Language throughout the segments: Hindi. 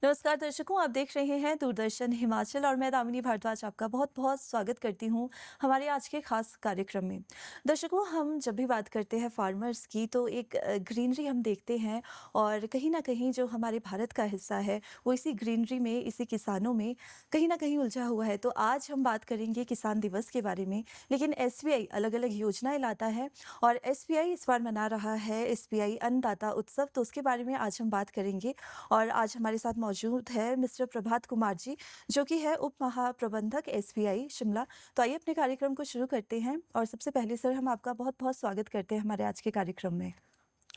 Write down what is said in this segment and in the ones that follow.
नमस्कार दर्शकों, आप देख रहे हैं दूरदर्शन हिमाचल और मैं दामिनी भारद्वाज आपका बहुत-बहुत स्वागत करती हूँ हमारे आज के खास कार्यक्रम में। दर्शकों, हम जब भी बात करते हैं फार्मर्स की तो एक ग्रीनरी हम देखते हैं और कहीं न कहीं जो हमारे भारत का हिस्सा है वो इसी ग्रीनरी में, इसी किसानों में कहीं न कहीं उलझा हुआ है। तो आज हम बात करेंगे किसान दिवस के बारे में, लेकिन एसबीआई अलग-अलग योजनाएँ लाता है और एसबीआई इस बार मना रहा है एसबीआई अन्नदाता उत्सव, तो उसके बारे में आज हम बात करेंगे। और आज हमारे साथ मौजूद है मिस्टर प्रभात कुमार जी, जो कि है उप महाप्रबंधक एसबीआई शिमला। तो आइए अपने कार्यक्रम को शुरू करते हैं और सबसे पहले सर हम आपका बहुत-बहुत स्वागत करते हैं हमारे आज के कार्यक्रम में।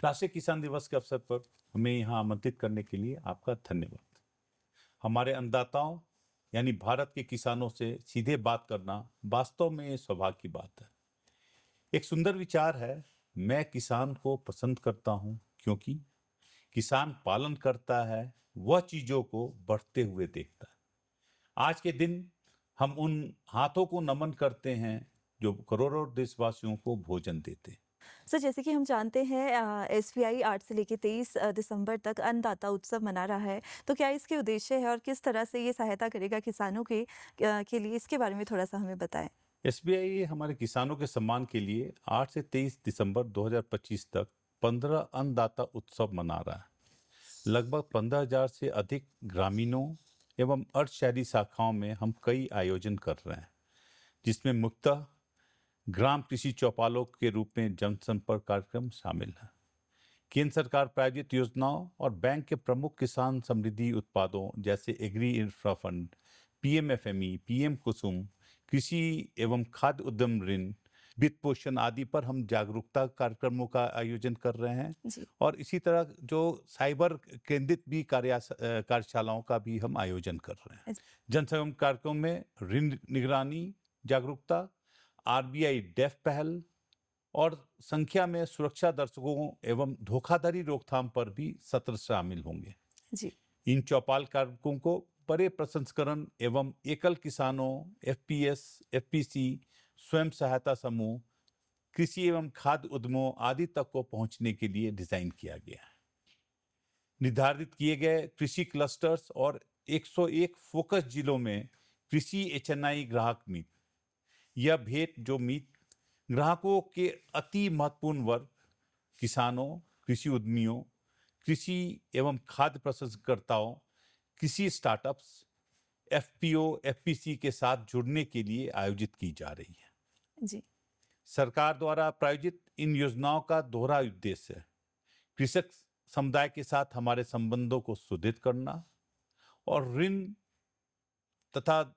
राष्ट्रीय किसान दिवस के अवसर पर हमें यहाँ आमंत्रित करने के लिए आपका धन्यवाद। हमारे अन्नदाताओं यानी भारत के किसानों से सीधे बात करना वास्तव में सौभाग्य की बात है। एक सुंदर विचार है, मैं किसान को पसंद करता हूँ क्योंकि किसान पालन करता है, वह चीजों को बढ़ते हुए देखता है। आज के दिन हम उन हाथों को नमन करते हैं जो करोड़ों देशवासियों को भोजन देते हैं। सर, जैसे कि हम जानते हैं एसबीआई 8 से लेके 23 दिसंबर तक अन्नदाता उत्सव मना रहा है। तो क्या इसके उद्देश्य है और किस तरह से ये सहायता करेगा किसानों के लिए, इसके बारे में थोड़ा-सा हमें बताएँ? एसबीआई हमारे किसानों के सम्मान के लिए 8 से 23 दिसंबर 2025 तक 15 अन्नदाता उत्सव मना रहा है। लगभग 15,000 से अधिक ग्रामीणों एवं अर्ध शहरी शाखाओं में हम कई आयोजन कर रहे हैं, जिसमें मुख्यतः ग्राम कृषि चौपालों के रूप में जनसंपर्क कार्यक्रम शामिल है। केंद्र सरकार प्रायोजित योजनाओं और बैंक के प्रमुख किसान समृद्धि उत्पादों जैसे agri infra fund, PMFME, PM Kusum, कृषि एवं खाद्य उद्यम ऋण, वित्त पोषण आदि पर हम जागरूकता कार्यक्रमों का आयोजन कर रहे हैं। जी। और इसी तरह जो साइबर केंद्रित भी कार्यशालाओं का भी हम आयोजन कर रहे हैं। अ, जनसंपर्क कार्यक्रम में ऋण निगरानी जागरूकता, आरबीआई डेफ पहल और संख्या में सुरक्षा दर्शकों एवं धोखाधड़ी रोकथाम पर भी सत्र शामिल होंगे। जी। इन चौपाल कार्यक्रमों को बड़े प्रसंस्करण एवं एकल किसानों, एफपीएस, एफपीसी, स्वयं सहायता समूह, कृषि एवं खाद्य उद्यमों आदि तक को पहुंचने के लिए डिजाइन किया गया है। निर्धारित किए गए कृषि क्लस्टर्स और 101 फोकस जिलों में कृषि एचएनआई ग्राहक मीट, यह भेंट जो मीट ग्राहकों के अति महत्वपूर्ण वर्ग किसानों, कृषि उद्यमियों, कृषि एवं खाद्य प्रसंस्कर्ताओं, कृषि स्टार्टअप्स, एफपीओ, एफपीसी के साथ जुड़ने के लिए आयोजित की जा रही है। जी। सरकार द्वारा प्रायोजित इन योजनाओं का दोहरा उद्देश्य है कृषक समुदाय के साथ हमारे संबंधों को सुदृढ़ करना और ऋण तथा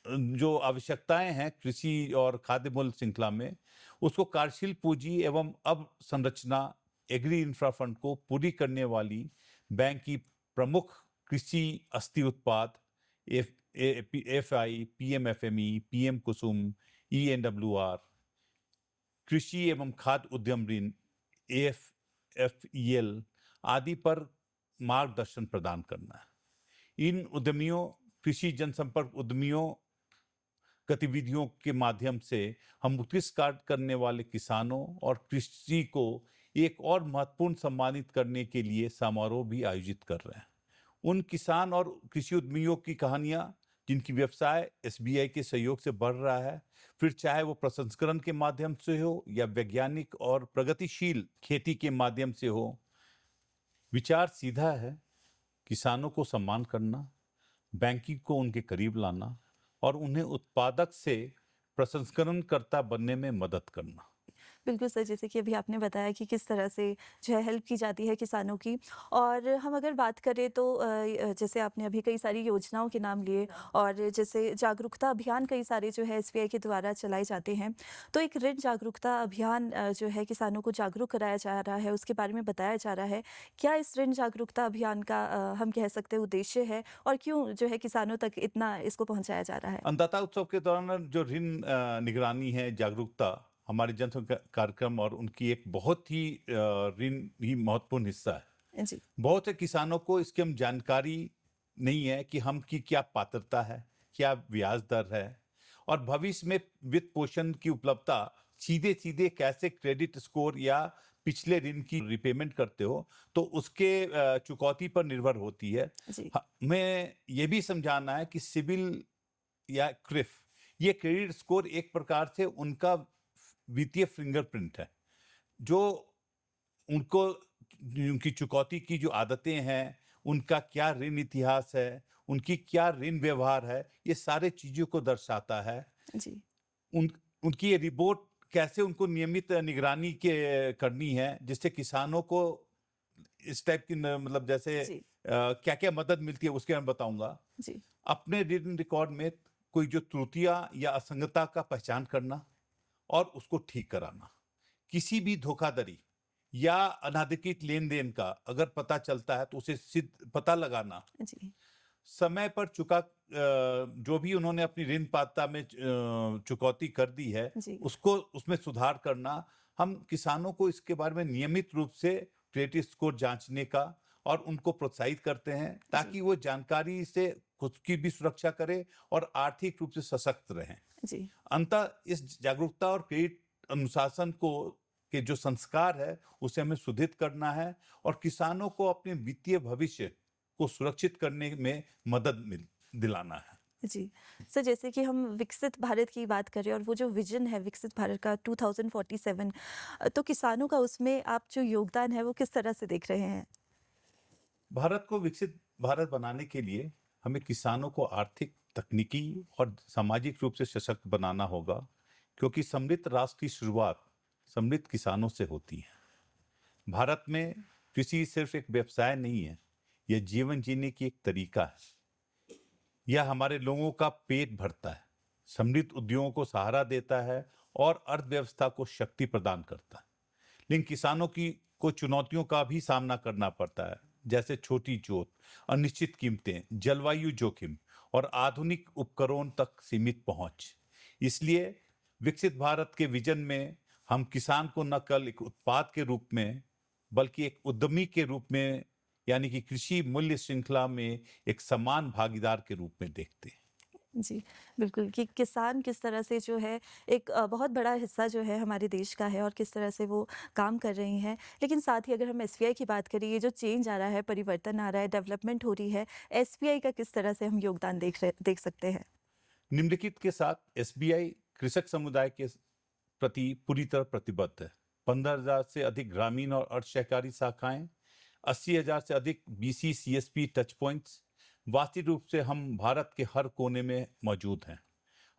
जो आवश्यकताएं हैं कृषि और खाद्य मूल्य श्रृंखला में, उसको कार्यशील पूंजी एवं अब संरचना एग्री इंफ्रा फंड को पूरी करने वाली बैंक की प्रमुख कृषि अस्थि उत्पाद एफ आई, पीएमएफएमई, पीएम कुसुम, ईएनडब्ल्यूआर, कृषि एवं खाद्य उद्यम ऋण एएफएफईएल आदि पर मार्गदर्शन प्रदान करना है। इन उद्यमियों, कृषि जनसंपर्क उद्यमियों गतिविधियों के माध्यम से हम उत्कृष्ट कार्य करने वाले किसानों और कृषि को एक और महत्वपूर्ण सम्मानित करने के लिए समारोह भी आयोजित कर रहे हैं। उन किसान और कृषि उद्यमियों की कहानियां जिनकी व्यवसाय एसबीआई के सहयोग से बढ़ रहा है, फिर चाहे वो प्रसंस्करण के माध्यम से हो या वैज्ञानिक और प्रगतिशील खेती के माध्यम से हो, विचार सीधा है, किसानों को सम्मान करना, बैंकिंग को उनके करीब लाना और उन्हें उत्पादक से प्रसंस्करणकर्ता बनने में मदद करना। बिल्कुल सर, जैसे कि अभी आपने बताया कि किस तरह से जो है हेल्प की जाती है किसानों की। और हम अगर बात करें तो जैसे आपने अभी कई सारी योजनाओं के नाम लिए और जैसे जागरूकता अभियान कई सारे जो है एसबीआई के द्वारा चलाए जाते हैं। तो एक ऋण जागरूकता अभियान जो है किसानों को जागरूक कराया जा रहा है, उसके बारे में बताया जा रहा है। क्या इस ऋण जागरूकता अभियान का हम कह सकते हैं उद्देश्य है और क्यों जो है किसानों तक इतना इसको पहुँचाया जा रहा है? अन्नदाता उत्सव के दौरान जो ऋण निगरानी है, जागरूकता हमारे जनसंपर्क कार्यक्रम और उनकी एक बहुत ही ऋण ही महत्वपूर्ण हिस्सा है। जी। बहुत से किसानों को इसकी हम जानकारी नहीं है कि हम की क्या पात्रता है, क्या ब्याज दर है और भविष्य में वित्त पोषण की उपलब्धता सीधे सीधे कैसे क्रेडिट स्कोर या पिछले ऋण की रिपेमेंट करते हो, तो उसके चुकौती पर निर्भर होती है। जी, मैं ये भी समझाना है कि सिबिल या क्रिफ, ये क्रेडिट स्कोर एक प्रकार से उनका वित्तीय फिंगरप्रिंट है, जो उनको उनकी चुकौती की जो आदतें हैं, उनका क्या ऋण इतिहास है, उनकी क्या ऋण व्यवहार है, ये सारे चीज़ों को दर्शाता है। जी, उन उनकी ये रिपोर्ट कैसे उनको नियमित निगरानी के करनी है, जिससे किसानों को इस टाइप की न मतलब जैसे जी, क्या-क्या मदद मिलती है, उसके बारे में बताऊँगा। जी, अपने ऋण रिकॉर्ड में कोई जो त्रुटियाँ या असंगतता का पहचान करना और उसको ठीक कराना। किसी भी धोखाधड़ी या अनाधिकृत लेन-देन का अगर पता चलता है तो उसे सिद्ध पता लगाना, जी, समय पर जो भी उन्होंने अपनी ऋण पात्रता में चुकौती कर दी है, जी, उसको उसमें सुधार करना। हम किसानों को इसके बारे में नियमित रूप से क्रेडिट स्कोर जाँचने का और उनको प्रोत्साहित करते हैं, जी, ताकि वो जानकारी से खुद की भी सुरक्षा करें और आर्थिक रूप से सशक्त रहें। जी, अंततः इस जागरूकता और क्रेडिट अनुशासन को के जो संस्कार है, उसे हमें सुदृढ़ करना है और किसानों को अपने वित्तीय भविष्य को सुरक्षित करने में मदद दिलाना है। जी। सर, जैसे कि हम विकसित भारत की बात करें और वो जो विज़न है विकसित भारत का 2047, तो किसानों का उसमें आप जो योगदान है वो किस तरह से देख रहे हैं? भारत को विकसित भारत बनाने के लिए हमें किसानों को आर्थिक, तकनीकी और सामाजिक रूप से सशक्त बनाना होगा, क्योंकि समृद्ध राष्ट्र की शुरुआत समृद्ध किसानों से होती है। भारत में कृषि सिर्फ एक व्यवसाय नहीं है, यह जीवन जीने की एक तरीका है। यह हमारे लोगों का पेट भरता है, समृद्ध उद्योगों को सहारा देता है और अर्थव्यवस्था को शक्ति प्रदान करता है। लेकिन किसानों की को चुनौतियों का भी सामना करना पड़ता है, जैसे छोटी जोत, अनिश्चित कीमतें, जलवायु जोखिम और आधुनिक उपकरणों तक सीमित पहुंच। इसलिए विकसित भारत के विजन में हम किसान को न केवल एक उत्पाद के रूप में, बल्कि एक उद्यमी के रूप में, यानी कि कृषि मूल्य श्रृंखला में एक समान भागीदार के रूप में देखते हैं। जी, बिल्कुल, कि किसान किस तरह से जो है एक बहुत बड़ा हिस्सा जो है हमारे देश का है और किस तरह से वो काम कर रही हैं। लेकिन साथ ही अगर हम एसबीआई की बात करें, ये जो चेंज आ रहा है, परिवर्तन आ रहा है, डेवलपमेंट हो रही है, एसबीआई का किस तरह से हम योगदान देख सकते हैं? निम्नलिखित के साथ एसबीआई कृषक समुदाय के प्रति पूरी तरह प्रतिबद्ध है। 15,000 से अधिक ग्रामीण और अर्ध सहकारी शाखाएं, 80,000 से अधिक बीसी सीएसपी टच पॉइंट्स, वास्तविक रूप से हम भारत के हर कोने में मौजूद हैं।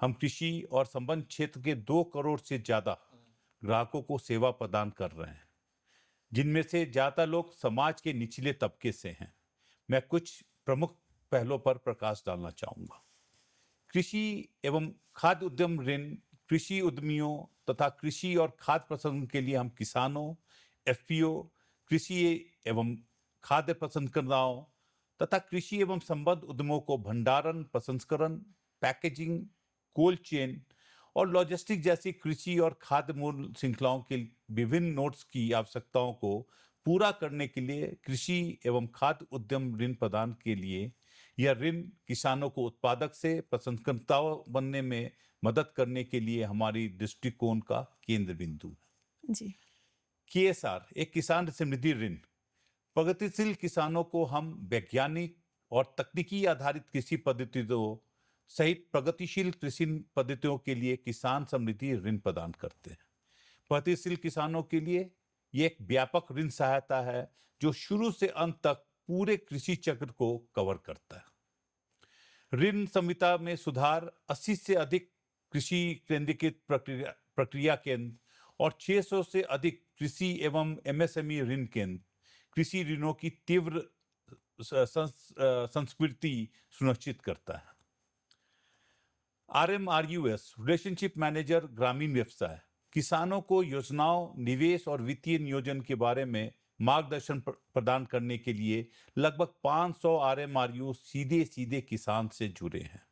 हम कृषि और संबंध क्षेत्र के 2 करोड़ से ज्यादा ग्राहकों को सेवा प्रदान कर रहे हैं, जिनमें से ज्यादा लोग समाज के निचले तबके से हैं। मैं कुछ प्रमुख पहलों पर प्रकाश डालना चाहूंगा। कृषि एवं खाद्य उद्यम ऋण, कृषि उद्यमियों तथा कृषि और खाद्य प्रसंस्करण के लिए हम किसानों, एफपीओ, कृषि एवं खाद्य प्रसंस्कर्ताओं तथा कृषि एवं संबद्ध उद्यमों को भंडारण, प्रसंस्करण, पैकेजिंग, कोल्ड चेन और लॉजिस्टिक जैसी कृषि और खाद्य मूल्य श्रृंखलाओं के विभिन्न नोड्स की आवश्यकताओं को पूरा करने के लिए कृषि एवं खाद्य उद्यम ऋण प्रदान के लिए यह ऋण किसानों को उत्पादक से प्रसंस्कर्ता बनने में मदद करने के लिए हमारी दृष्टिकोण का केंद्र बिंदु है। जी, केएसआर एक किसान समृद्धि ऋण, प्रगतिशील किसानों को हम वैज्ञानिक और तकनीकी आधारित कृषि पद्धतियों सहित प्रगतिशील कृषि पद्धतियों के लिए किसान समृद्धि ऋण प्रदान करते हैं। प्रगतिशील किसानों के लिए ये एक व्यापक ऋण सहायता है, जो शुरू से अंत तक पूरे कृषि चक्र को कवर करता है। ऋण संहिता में सुधार, 80 से अधिक कृषि केंद्रीकृत प्रक्रिया केंद्र और 600 से अधिक कृषि एवं एमएसएमई ऋण केंद्र कृषि ऋणों की तीव्र संस्कृति सुनिश्चित करता है। आरएमआरयूएस रिलेशनशिप मैनेजर ग्रामीण व्यवसाय किसानों को योजनाओं, निवेश और वित्तीय नियोजन के बारे में मार्गदर्शन प्रदान करने के लिए लगभग 500 आरएमआरयू सीधे सीधे किसान से जुड़े हैं।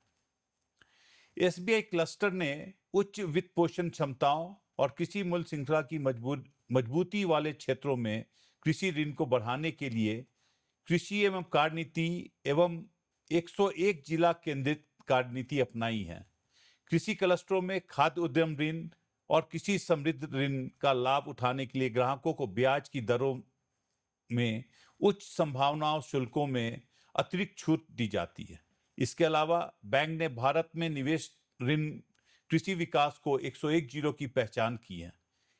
एसबीआई क्लस्टर ने उच्च वित्त पोषण क्षमताओं और कृषि मूल्य श्रृंखला की मजबूती वाले क्षेत्रों में कृषि ऋण को बढ़ाने के लिए कृषि एवं कार्यनीति एवं 101 जिला केंद्रित कार्यनीति अपनाई है। कृषि क्लस्टरों में खाद्य उद्यम ऋण, और कृषि समृद्ध ऋण का लाभ उठाने के लिए ग्राहकों को ब्याज की दरों में उच्च संभावनाओं शुल्कों में अतिरिक्त छूट दी जाती है। इसके अलावा बैंक ने भारत में निवेश ऋण कृषि विकास को 101 जिलों की पहचान की है।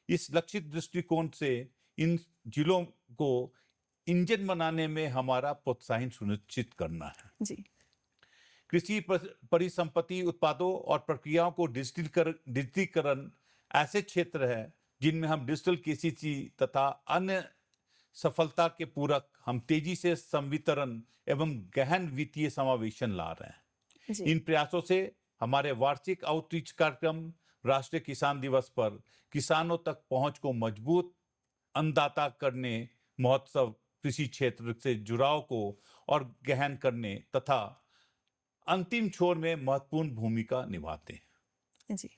इस लक्षित दृष्टिकोण से इन जिलों को इंजन बनाने में हमारा प्रोत्साहन सुनिश्चित करना है। जी। कृषि परिसंपत्ति उत्पादों और प्रक्रियाओं को डिजिटीकरण ऐसे क्षेत्र है जिनमें हम डिजिटल केसीसी तथा अन्य सफलता के पूरक हम तेजी से संवितरण एवं गहन वित्तीय समावेशन ला रहे हैं। जी। इन प्रयासों से हमारे वार्षिक आउटरीच कार्यक्रम, राष्ट्रीय किसान दिवस पर किसानों तक पहुंच को मजबूत अन्नदाता करने, महोत्सव कृषि क्षेत्र से जुड़ाव को और गहन करने तथा अंतिम छोर में महत्वपूर्ण भूमिका निभाते हैं। जी,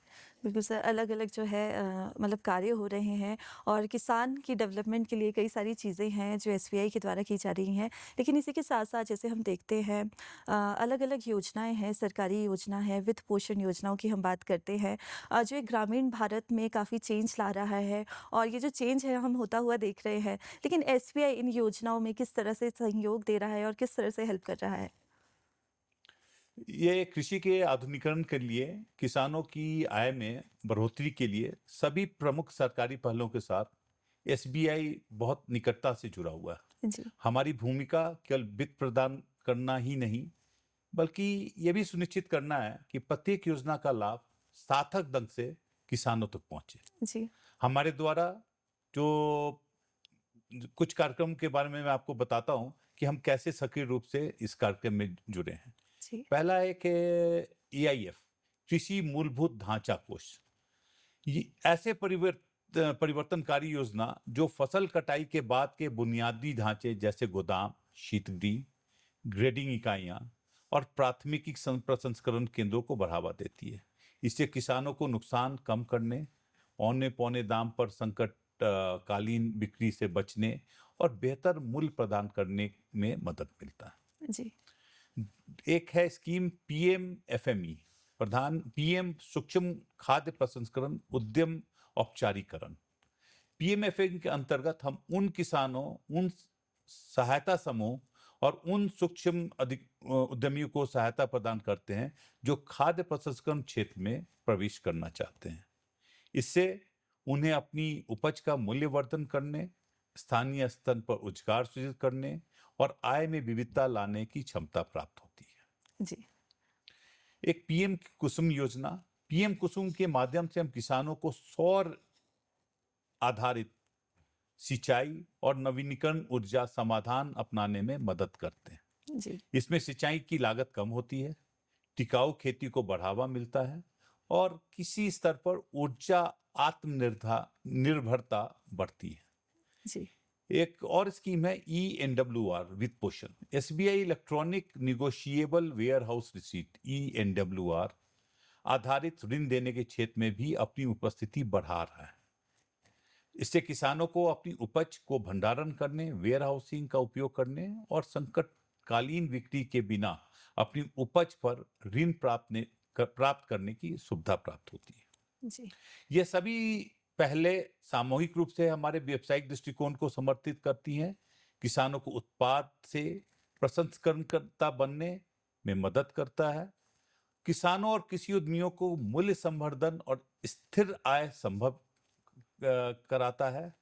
बिल्कुल सर, अलग-अलग जो है मतलब कार्य हो रहे हैं और किसान की डेवलपमेंट के लिए कई सारी चीज़ें हैं जो एसबीआई के द्वारा की जा रही हैं। लेकिन इसी के साथ-साथ जैसे हम देखते हैं अलग-अलग योजनाएँ हैं, सरकारी योजना है, वित्त पोषण योजनाओं की हम बात करते हैं जो एक ग्रामीण भारत में काफ़ी चेंज ला रहा है और ये जो चेंज है हम होता हुआ देख रहे हैं। लेकिन एसबीआई इन योजनाओं में किस तरह से सहयोग दे रहा है और किस तरह से हेल्प कर रहा है? ये कृषि के आधुनिकीकरण के लिए, किसानों की आय में बढ़ोतरी के लिए सभी प्रमुख सरकारी पहलों के साथ एसबीआई बहुत निकटता से जुड़ा हुआ है। जी। हमारी भूमिका केवल वित्त प्रदान करना ही नहीं, बल्कि ये भी सुनिश्चित करना है कि प्रत्येक योजना का लाभ सार्थक ढंग से किसानों तक पहुंचे। जी। हमारे द्वारा जो कुछ कार्यक्रम के बारे में मैं आपको बताता हूं कि हम कैसे सक्रिय रूप से इस कार्यक्रम में जुड़े हैं। जी। पहला एक एआईएफ, कृषि मूलभूत ढांचा कोष। ये ऐसे परिवर्तनकारी योजना जो फसल कटाई के बाद के बुनियादी ढांचे जैसे गोदाम, शीतगृह, ग्रेडिंग इकाइयां और प्राथमिकी प्रसंस्करण केंद्रों को बढ़ावा देती है। इससे किसानों को नुकसान कम करने, औने पौने दाम पर संकट कालीन बिक्री से बचने और बेहतर मूल्य प्रदान करने में मदद मिलता है। जी। एक है स्कीम पीएम एफएमई, प्रधान पीएम सूक्ष्म खाद्य प्रसंस्करण उद्यम औपचारीकरण। पीएमएफएमई के अंतर्गत हम उन किसानों, उन सहायता समूह और उन सूक्ष्म उद्यमियों को सहायता प्रदान करते हैं जो खाद्य प्रसंस्करण क्षेत्र में प्रवेश करना चाहते हैं। इससे उन्हें अपनी उपज का मूल्यवर्धन करने, स्थानीय स्तर पर रोजगार सृजित करने और आय में विविधता लाने की क्षमता प्राप्त होती है। जी। एक पीएम कुसुम योजना, पीएम कुसुम के माध्यम से हम किसानों को सौर आधारित सिंचाई और नवीनीकरण ऊर्जा समाधान अपनाने में मदद करते हैं। जी। इसमें सिंचाई की लागत कम होती है, टिकाऊ खेती को बढ़ावा मिलता है और किसी स्तर पर ऊर्जा आत्मनिर्भरता बढ़ती है। जी। एक और स्कीम है ईएनडब्ल्यूआर, वित्त पोषण। SBI electronic negotiable warehouse receipt ENWR आधारित ऋण देने के क्षेत्र में भी अपनी उपस्थिति बढ़ा रहा है। इससे किसानों को अपनी उपज को भंडारण करने, वेयर हाउसिंग का उपयोग करने और संकटकालीन बिक्री के बिना अपनी उपज पर ऋण प्राप्त करने की सुविधा प्राप्त होती है। जी। ये सभी पहले सामूहिक रूप से हमारे व्यावसायिक दृष्टिकोण को समर्थित करती हैं, किसानों को उत्पाद से प्रसंस्करणकर्ता बनने में मदद करता है, किसानों और कृषि उद्यमियों को मूल्य संवर्धन और स्थिर आय संभव कराता है।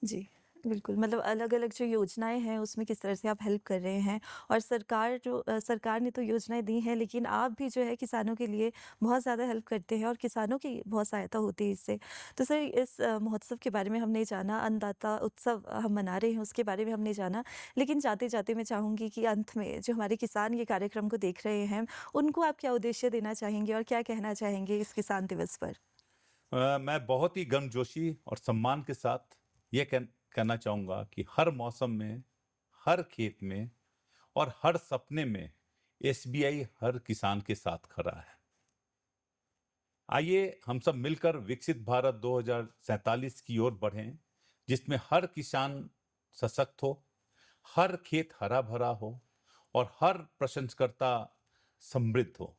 जी, बिल्कुल, मतलब अलग-अलग जो योजनाएँ हैं, उसमें किस तरह से आप हेल्प कर रहे हैं और सरकार ने तो योजनाएँ दी हैं, लेकिन आप भी जो है किसानों के लिए बहुत ज़्यादा हेल्प करते हैं और किसानों की बहुत सहायता होती है इससे। तो सर, इस महोत्सव के बारे में हमने जाना, अन्नदाता उत्सव हम मना रहे हैं, उसके बारे में हमने जाना। लेकिन जाते-जाते मैं चाहूँगी कि अंत में जो हमारे किसान ये कार्यक्रम को देख रहे हैं, उनको आप क्या उद्देश्य देना चाहेंगे और क्या कहना चाहेंगे इस किसान दिवस पर? मैं बहुत ही गर्मजोशी और सम्मान के साथ ये कहना चाहूँगा कि हर मौसम में, हर खेत में और हर सपने में एसबीआई हर किसान के साथ खड़ा है। आइए हम सब मिलकर विकसित भारत 2047 की ओर बढ़ें, जिसमें हर किसान सशक्त हो, हर खेत हरा भरा हो और हर प्रसंस्कर्ता समृद्ध हो।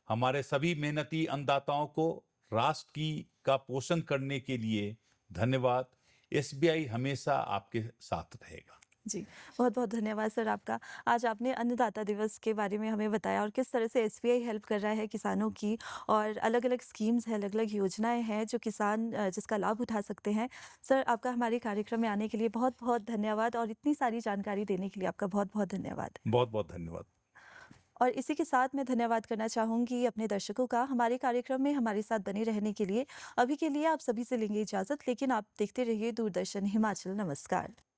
हमारे सभी मेहनती अन्नदाताओं को राष्ट्र की का पोषण करने के लिए धन्यवाद। एसबीआई हमेशा आपके साथ रहेगा। जी, बहुत-बहुत धन्यवाद सर आपका। आज आपने अन्नदाता दिवस के बारे में हमें बताया और किस तरह से एसबीआई हेल्प कर रहा है किसानों की और अलग-अलग स्कीम्स हैं, अलग-अलग योजनाएँ हैं जो किसान जिसका लाभ उठा सकते हैं। सर आपका हमारे कार्यक्रम में आने के लिए बहुत-बहुत धन्यवाद और इतनी सारी जानकारी देने के लिए आपका बहुत-बहुत धन्यवाद। बहुत-बहुत धन्यवाद। और इसी के साथ मैं धन्यवाद करना चाहूँगी अपने दर्शकों का हमारे कार्यक्रम में हमारे साथ बने रहने के लिए। अभी के लिए आप सभी से लेंगे इजाज़त, लेकिन आप देखते रहिए दूरदर्शन हिमाचल। नमस्कार।